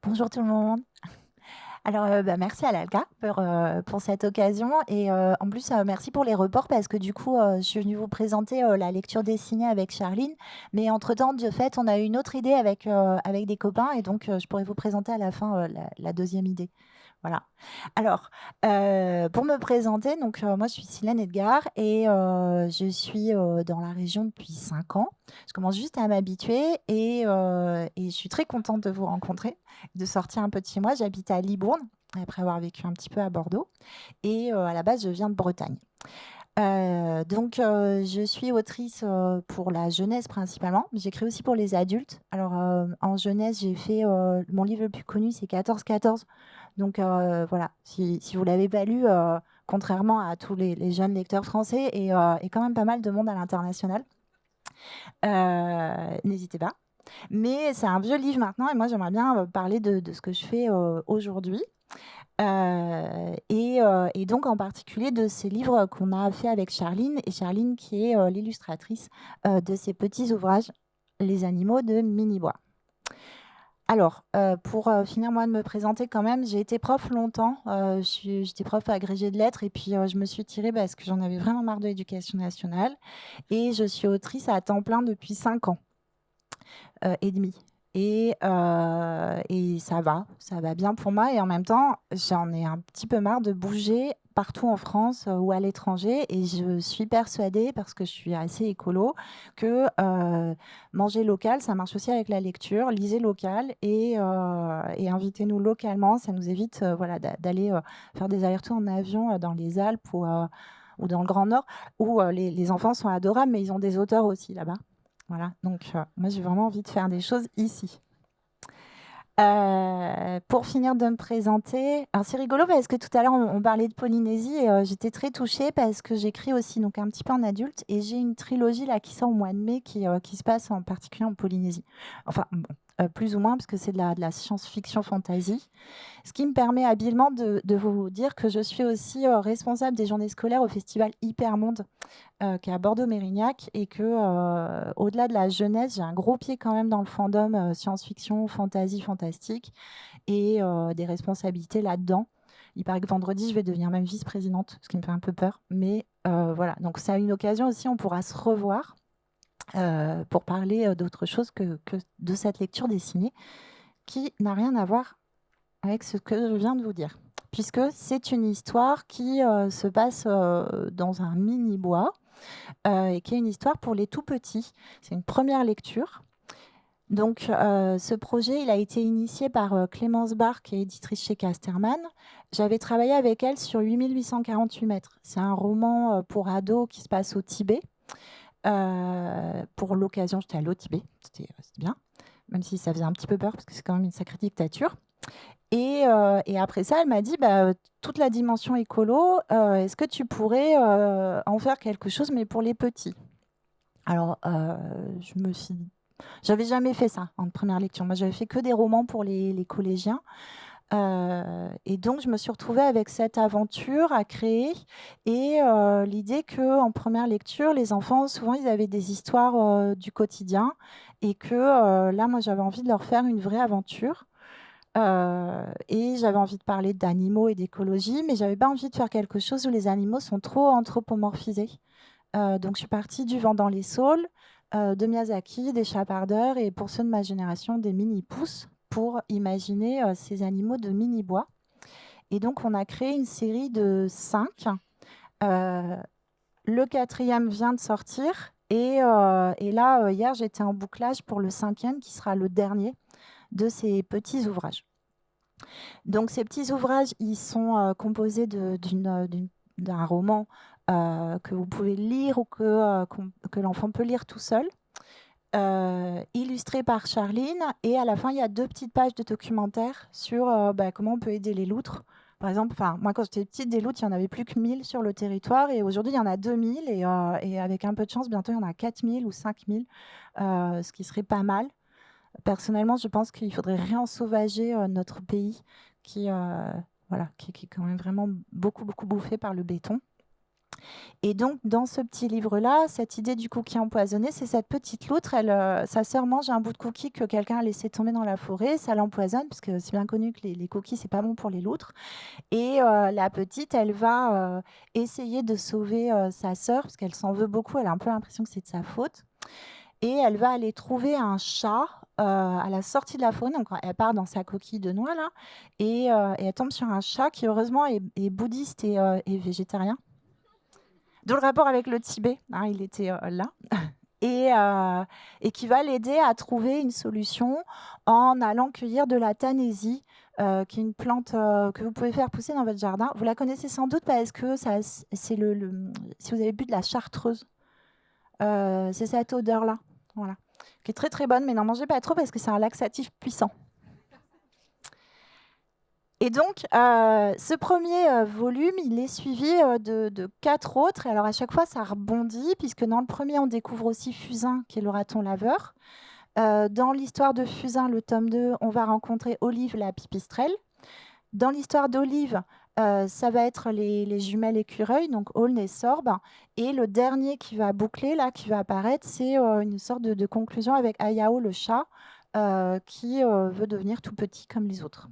Bonjour tout le monde. Alors, merci à Lalka pour cette occasion et en plus, merci pour les reports parce que du coup, je suis venue vous présenter, la lecture dessinée avec Charline. Mais entre-temps, de fait, on a eu une autre idée avec des copains et donc je pourrais vous présenter à la fin, la 2e idée. Voilà. Alors, pour me présenter, donc moi je suis Silène Edgar et je suis, dans la région depuis 5 ans. Je commence juste à m'habituer et je suis très contente de vous rencontrer, de sortir un peu de chez moi. J'habite à Libourne, après avoir vécu un petit peu à Bordeaux et à la base, je viens de Bretagne. Je suis autrice, pour la jeunesse principalement, mais j'écris aussi pour les adultes. Alors, en jeunesse, j'ai fait, mon livre le plus connu, c'est 14-14. Donc voilà, si vous l'avez pas lu, contrairement à tous les jeunes lecteurs français et quand même pas mal de monde à l'international, n'hésitez pas. Mais c'est un vieux livre maintenant et moi j'aimerais bien, parler de ce que je fais, aujourd'hui. Et donc en particulier de ces livres qu'on a fait avec Charline et Charline qui est, l'illustratrice, de ces petits ouvrages, Les animaux de Minibois. Alors, pour, finir moi de me présenter quand même, j'ai été prof longtemps, j'étais prof agrégée de lettres et puis, je me suis tirée parce que j'en avais vraiment marre de l'éducation nationale et je suis autrice à temps plein depuis 5 ans, et demi et ça va bien pour moi et en même temps, j'en ai un petit peu marre de bouger partout en France, ou à l'étranger et je suis persuadée, parce que je suis assez écolo, que, manger local, ça marche aussi avec la lecture. Lisez local et invitez-nous localement. Ça nous évite, voilà, d'aller, faire des allers-retours en avion, dans les Alpes ou dans le Grand Nord où, les enfants sont adorables, mais ils ont des auteurs aussi là-bas. Voilà, donc moi j'ai vraiment envie de faire des choses ici. Pour finir de me présenter, alors c'est rigolo parce que tout à l'heure on parlait de Polynésie et j'étais très touchée parce que j'écris aussi donc un petit peu en adulte et j'ai une trilogie là qui sort au mois de mai qui se passe en particulier en Polynésie. Enfin bon, plus ou moins parce que c'est de la science-fiction fantasy. Ce qui me permet habilement de vous dire que je suis aussi, responsable des journées scolaires au festival Hypermonde, qui est à Bordeaux-Mérignac et que, au-delà de la jeunesse, j'ai un gros pied quand même dans le fandom, science-fiction, fantasy, fantastique et des responsabilités là-dedans. Il paraît que vendredi, je vais devenir même vice-présidente, ce qui me fait un peu peur. Mais voilà, donc c'est une occasion aussi, on pourra se revoir pour parler d'autre chose que de cette lecture dessinée qui n'a rien à voir avec ce que je viens de vous dire. Puisque c'est une histoire qui se passe dans un mini-bois et qui est une histoire pour les tout petits. C'est une première lecture. Donc, ce projet, il a été initié par Clémence Barre, qui est éditrice chez Casterman. J'avais travaillé avec elle sur 8848 mètres. C'est un roman pour ados qui se passe au Tibet. Pour l'occasion, j'étais allée au Tibet. C'était bien, même si ça faisait un petit peu peur parce que c'est quand même une sacrée dictature. Et après ça, elle m'a dit, bah, toute la dimension écolo, est-ce que tu pourrais en faire quelque chose, mais pour les petits? Alors, je me suis j'avais jamais fait ça en première lecture. Moi, j'avais fait que des romans pour les collégiens. Et donc, je me suis retrouvée avec cette aventure à créer et l'idée qu'en première lecture, les enfants, souvent, ils avaient des histoires du quotidien et que là, moi, j'avais envie de leur faire une vraie aventure. Et j'avais envie de parler d'animaux et d'écologie, mais j'avais pas envie de faire quelque chose où les animaux sont trop anthropomorphisés. Donc je suis partie du Vent dans les saules, de Miyazaki, des chapardeurs et pour ceux de ma génération, des mini-pousses pour imaginer, ces animaux de mini-bois et donc on a créé une série de 5. Le 4e vient de sortir et là, hier, j'étais en bouclage pour le 5e qui sera le dernier de ces petits ouvrages. Donc ces petits ouvrages, ils sont composés d'un roman que vous pouvez lire ou que l'enfant peut lire tout seul, illustré par Charline. Et à la fin, il y a 2 petites pages de documentaire sur comment on peut aider les loutres. Par exemple, moi quand j'étais petite, des loutres, il n'y en avait plus que 1000 sur le territoire et aujourd'hui il y en a 2000 et avec un peu de chance, bientôt il y en a 4000 ou 5000, ce qui serait pas mal. Personnellement, je pense qu'il faudrait réensauvager notre pays qui, voilà, qui est quand même vraiment beaucoup, beaucoup bouffé par le béton. Et donc, dans ce petit livre-là, cette idée du cookie empoisonné, c'est cette petite loutre. Sa sœur mange un bout de cookie que quelqu'un a laissé tomber dans la forêt. Ça l'empoisonne, parce que c'est bien connu que les cookies, c'est pas bon pour les loutres. Et la petite, elle va essayer de sauver sa sœur, parce qu'elle s'en veut beaucoup. Elle a un peu l'impression que c'est de sa faute. Et elle va aller trouver un chat à la sortie de la forêt. Donc, elle part dans sa coquille de noix, là. Et elle tombe sur un chat qui, heureusement, est bouddhiste et végétarien. D'où le rapport avec le Tibet, hein, il était là. Et qui va l'aider à trouver une solution en allant cueillir de la tanésie, qui est une plante que vous pouvez faire pousser dans votre jardin. Vous la connaissez sans doute parce que c'est si vous avez bu de la chartreuse, c'est cette odeur-là, voilà, qui est très très bonne, mais n'en mangez pas trop parce que c'est un laxatif puissant. Et donc, ce premier volume, il est suivi de 4 autres. Et alors, à chaque fois, ça rebondit, puisque dans le premier, on découvre aussi Fusain, qui est le raton laveur. Dans l'histoire de Fusain, le tome 2, on va rencontrer Olive, la pipistrelle. Dans l'histoire d'Olive, ça va être les jumelles écureuils, donc Aulne et Sorbe. Et le dernier qui va boucler, là, qui va apparaître, c'est une sorte de conclusion avec Ayao, le chat, qui veut devenir tout petit comme les autres.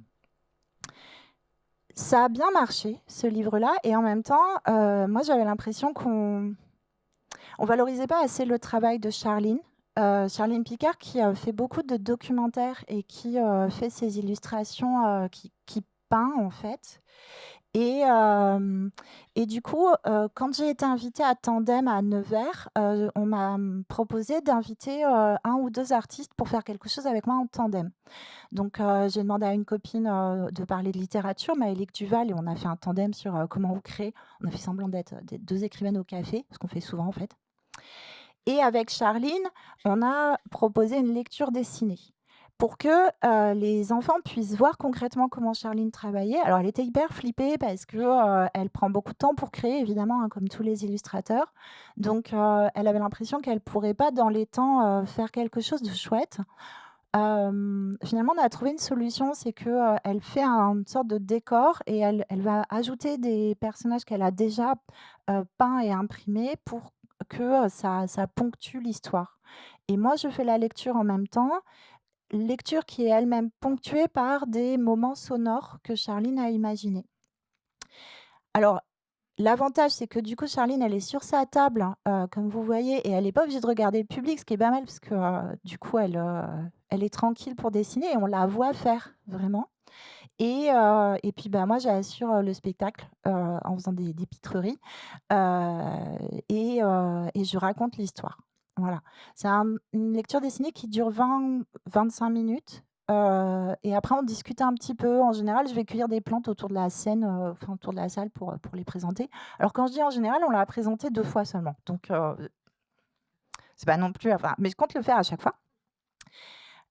Ça a bien marché, ce livre-là, et en même temps, moi j'avais l'impression qu'on valorisait pas assez le travail de Charline. Charline Picard, qui fait beaucoup de documentaires et qui fait ses illustrations, qui peint en fait. Et du coup, quand j'ai été invitée à Tandem à Nevers, on m'a proposé d'inviter 1 ou 2 artistes pour faire quelque chose avec moi en tandem. Donc, j'ai demandé à une copine de parler de littérature, Maëlique Duval, et on a fait un tandem sur comment on crée. On a fait semblant d'être des 2 écrivaines au café, ce qu'on fait souvent en fait. Et avec Charline, on a proposé une lecture dessinée pour que les enfants puissent voir concrètement comment Charline travaillait. Alors, elle était hyper flippée parce que elle prend beaucoup de temps pour créer, évidemment, hein, comme tous les illustrateurs. Donc, elle avait l'impression qu'elle pourrait pas, dans les temps, faire quelque chose de chouette. Finalement, on a trouvé une solution, c'est que elle fait une sorte de décor et elle va ajouter des personnages qu'elle a déjà peints et imprimés pour que ça ponctue l'histoire. Et moi, je fais la lecture en même temps, lecture qui est elle-même ponctuée par des moments sonores que Charline a imaginés. Alors, l'avantage, c'est que du coup, Charline, elle est sur sa table, comme vous voyez, et elle n'est pas obligée de regarder le public, ce qui est pas mal parce que du coup, elle est tranquille pour dessiner et on la voit faire vraiment. Et puis, bah, moi, j'assure le spectacle en faisant des pitreries et je raconte l'histoire. Voilà. C'est une lecture dessinée qui dure 20-25 minutes. Et après, on discute un petit peu. En général, je vais cueillir des plantes autour de la scène, enfin autour de la salle pour les présenter. Alors, quand je dis en général, on l'a présenté 2 fois seulement. Donc, c'est pas non plus. Enfin, mais je compte le faire à chaque fois.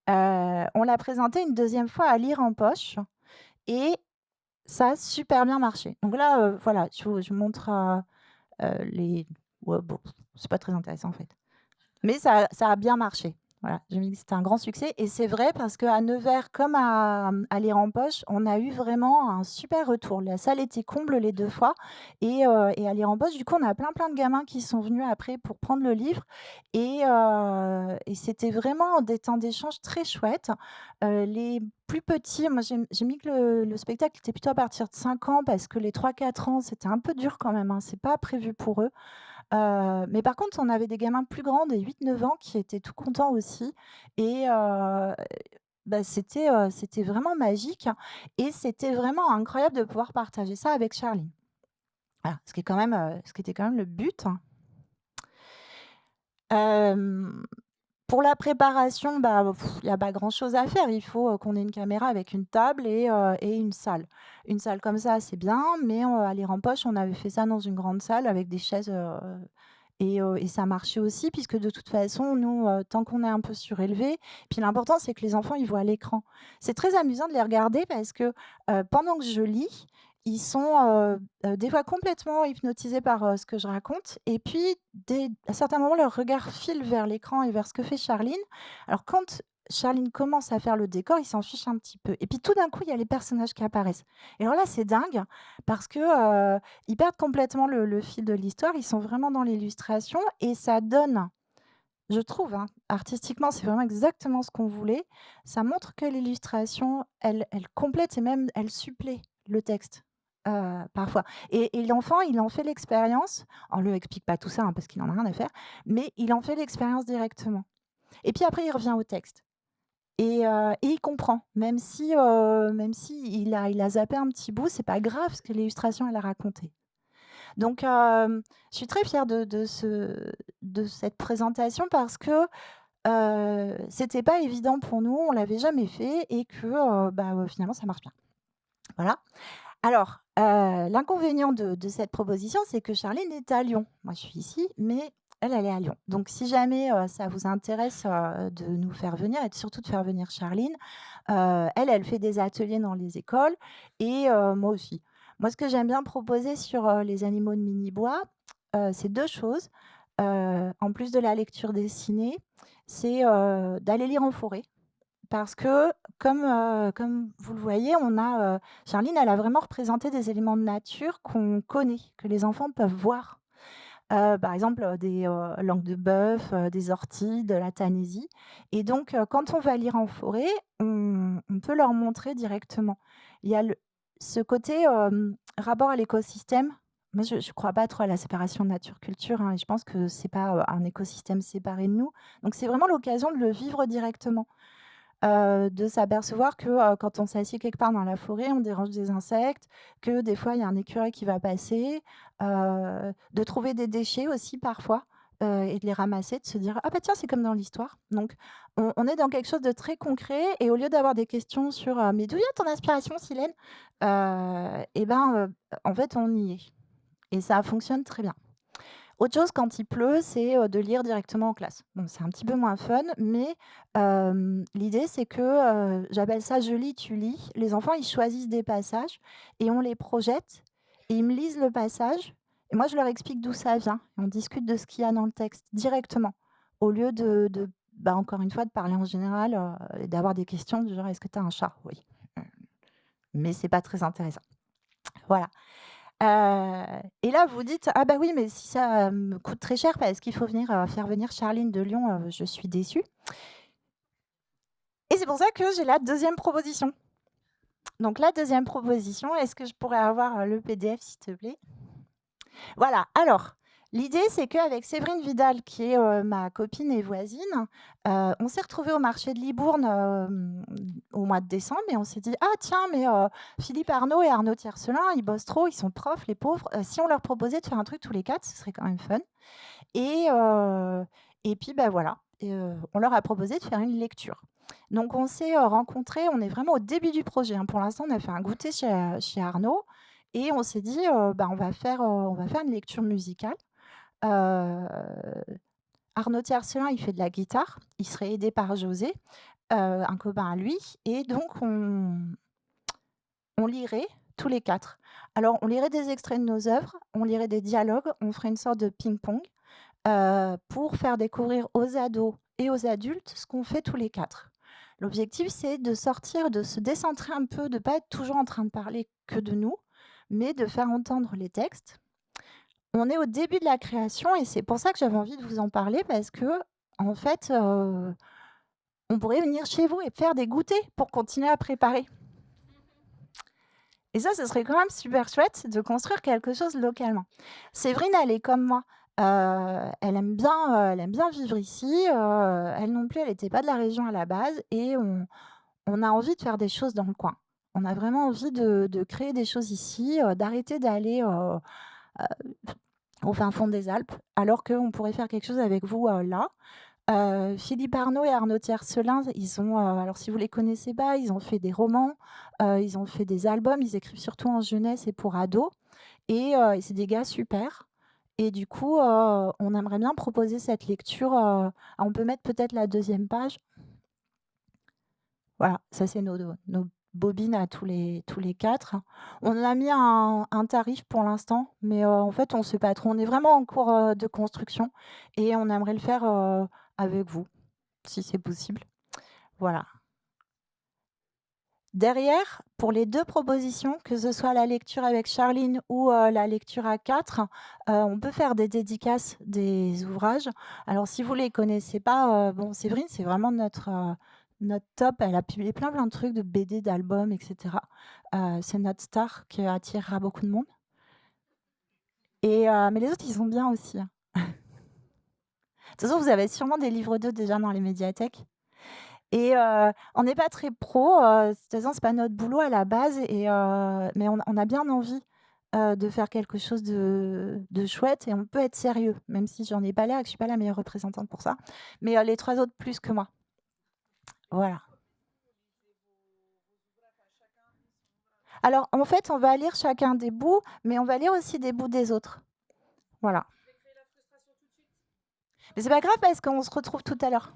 On l'a présenté une 2e fois à Lire en poche et ça a super bien marché. Donc là, voilà, je vous montre les. Ouais, bon, c'est pas très intéressant en fait. Mais ça a bien marché. Voilà, je me dis que c'était un grand succès et c'est vrai parce qu'à Nevers comme à Lire en poche, on a eu vraiment un super retour. La salle était comble les 2 fois et à Lire en poche, du coup, on a plein de gamins qui sont venus après pour prendre le livre et c'était vraiment des temps d'échange très chouettes. Les plus petits, moi j'ai mis que le spectacle était plutôt à partir de 5 ans parce que les 3-4 ans, c'était un peu dur quand même, hein, c'est pas prévu pour eux. Mais par contre, on avait des gamins plus grands, des 8-9 ans, qui étaient tout contents aussi et bah, c'était vraiment magique et c'était vraiment incroyable de pouvoir partager ça avec Charline. Voilà, ce qui était quand même le but. Pour la préparation, bah, il y a pas grand-chose à faire. Il faut, qu'on ait une caméra avec une table et une salle. Une salle comme ça, c'est bien, mais à Lire en poche, on avait fait ça dans une grande salle avec des chaises, et ça marchait aussi puisque de toute façon, nous, tant qu'on est un peu surélevé, puis l'important, c'est que les enfants, ils voient l'écran. C'est très amusant de les regarder parce que, pendant que je lis, ils sont, des fois complètement hypnotisés par, ce que je raconte et puis à certains moments, leur regard file vers l'écran et vers ce que fait Charline. Alors quand Charline commence à faire le décor, il s'en fiche un petit peu et puis tout d'un coup, il y a les personnages qui apparaissent et alors là, c'est dingue parce que, ils perdent complètement le fil de l'histoire. Ils sont vraiment dans l'illustration et ça donne, je trouve, hein, artistiquement, c'est vraiment exactement ce qu'on voulait. Ça montre que l'illustration, elle complète et même elle supplée le texte, parfois et l'enfant, il en fait l'expérience. On lui explique pas tout ça, hein, parce qu'il en a rien à faire, mais il en fait l'expérience directement et puis après, il revient au texte et il comprend. Même si il a zappé un petit bout, c'est pas grave parce que l'illustration, elle a raconté. Donc je suis très fière de cette présentation parce que, c'était pas évident pour nous, on l'avait jamais fait et que, finalement ça marche bien. Voilà. Alors, l'inconvénient de cette proposition, c'est que Charline est à Lyon. Moi, je suis ici, mais elle, elle est à Lyon. Donc si jamais, ça vous intéresse, de nous faire venir et surtout de faire venir Charline, elle fait des ateliers dans les écoles et moi aussi. Moi, ce que j'aime bien proposer sur, les animaux de mini-bois, c'est 2 choses. En plus de la lecture dessinée, c'est, d'aller lire en forêt. Parce que comme vous le voyez, Charline, elle a vraiment représenté des éléments de nature qu'on connaît, que les enfants peuvent voir. Par exemple, des, langues de bœuf, des orties, de la tanaisie et donc quand on va lire en forêt, on peut leur montrer directement. Il y a ce côté, rapport à l'écosystème. Moi, je crois pas trop à la séparation nature-culture, hein et je pense que c'est pas, un écosystème séparé de nous. Donc c'est vraiment l'occasion de le vivre directement. De s'apercevoir que, quand on s'assied quelque part dans la forêt, on dérange des insectes, que des fois il y a un écureuil qui va passer, de trouver des déchets aussi parfois, et de les ramasser, de se dire: «Ah bah tiens, c'est comme dans l'histoire». Donc on est dans quelque chose de très concret et au lieu d'avoir des questions sur, «Mais d'où vient ton inspiration, Silène?» En fait, on y est et ça fonctionne très bien. Autre chose quand il pleut, c'est, de lire directement en classe. Bon, c'est un petit peu moins fun, mais l'idée c'est que, j'appelle ça «je lis, tu lis». Les enfants, ils choisissent des passages et on les projette et ils me lisent le passage et moi je leur explique d'où ça vient. On discute de ce qu'il y a dans le texte directement, au lieu encore une fois, de parler en général, et d'avoir des questions du genre: «Est-ce que tu as un chat?» «Oui», mais c'est pas très intéressant. Voilà. Et là, vous dites: «Ah bah oui, mais si ça me coûte très cher parce qu'il faut faire venir Charline de Lyon, je suis déçue» et c'est pour ça que j'ai la deuxième proposition. Donc la deuxième proposition, est-ce que je pourrais avoir, le PDF, s'il te plaît? Voilà, alors, l'idée, c'est qu'avec Séverine Vidal, qui est, ma copine et voisine, on s'est retrouvés au marché de Libourne, au mois de décembre et on s'est dit: «Ah tiens, mais Philippe Arnaud et Arnaud Tiercelin, ils bossent trop, ils sont profs, les pauvres. Si on leur proposait de faire un truc tous les 4, ce serait quand même fun» et puis, voilà et on leur a proposé de faire une lecture. Donc on s'est, rencontrés, on est vraiment au début du projet, hein. Pour l'instant, on a fait un goûter chez Arnaud et on s'est dit, on va faire une lecture musicale. Heu, Arnaud Tiercelin, il fait de la guitare, il serait aidé par José, un copain à lui et donc on lirait tous les 4. Alors on lirait des extraits de nos œuvres, on lirait des dialogues, on ferait une sorte de ping-pong, pour faire découvrir aux ados et aux adultes ce qu'on fait tous les 4. L'objectif, c'est de sortir, de se décentrer un peu, de pas être toujours en train de parler que de nous, mais de faire entendre les textes. On est au début de la création et c'est pour ça que j'avais envie de vous en parler parce qu'en fait, on pourrait venir chez vous et faire des goûters pour continuer à préparer. Et ça, ce serait quand même super chouette de construire quelque chose localement. Séverine, elle est comme moi. Elle aime bien vivre ici, elle non plus, elle était pas de la région à la base et on a envie de faire des choses dans le coin. On a vraiment envie de créer des choses ici, d'arrêter d'aller, au fin fond des Alpes, alors qu'on pourrait faire quelque chose avec vous, là. Philippe Arnaud et Arnaud Tiercelin, ils ont, alors si vous les connaissez pas, ils ont fait des romans, ils ont fait des albums, ils écrivent surtout en jeunesse et pour ados et c'est des gars super et du coup, on aimerait bien proposer cette lecture, on peut mettre peut-être la deuxième page. Voilà, ça c'est nos bobines à tous les 4. On a mis un tarif pour l'instant, mais en fait, on sait pas trop. On est vraiment en cours, de construction et on aimerait le faire, avec vous, si c'est possible. Voilà. Derrière, pour les 2 propositions, que ce soit la lecture avec Charline ou la lecture à 4, on peut faire des dédicaces des ouvrages. Alors si vous les connaissez pas, bon, Séverine, c'est vraiment notre top. Elle a publié plein, plein de trucs, de BD, d'albums et cetera. C'est notre star qui attirera beaucoup de monde et mais les autres, ils sont bien aussi, hein. De toute façon, vous avez sûrement des livres d'eux déjà dans les médiathèques. Et on n'est pas très pro, de toute façon, c'est pas notre boulot à la base et mais on a bien envie, de faire quelque chose de chouette et on peut être sérieux, même si j'en ai pas l'air et que je suis pas la meilleure représentante pour ça. Mais les 3 autres plus que moi. Voilà. Alors, en fait, on va lire chacun des bouts, mais on va lire aussi des bouts des autres. Voilà. Mais c'est pas grave parce qu'on se retrouve tout à l'heure.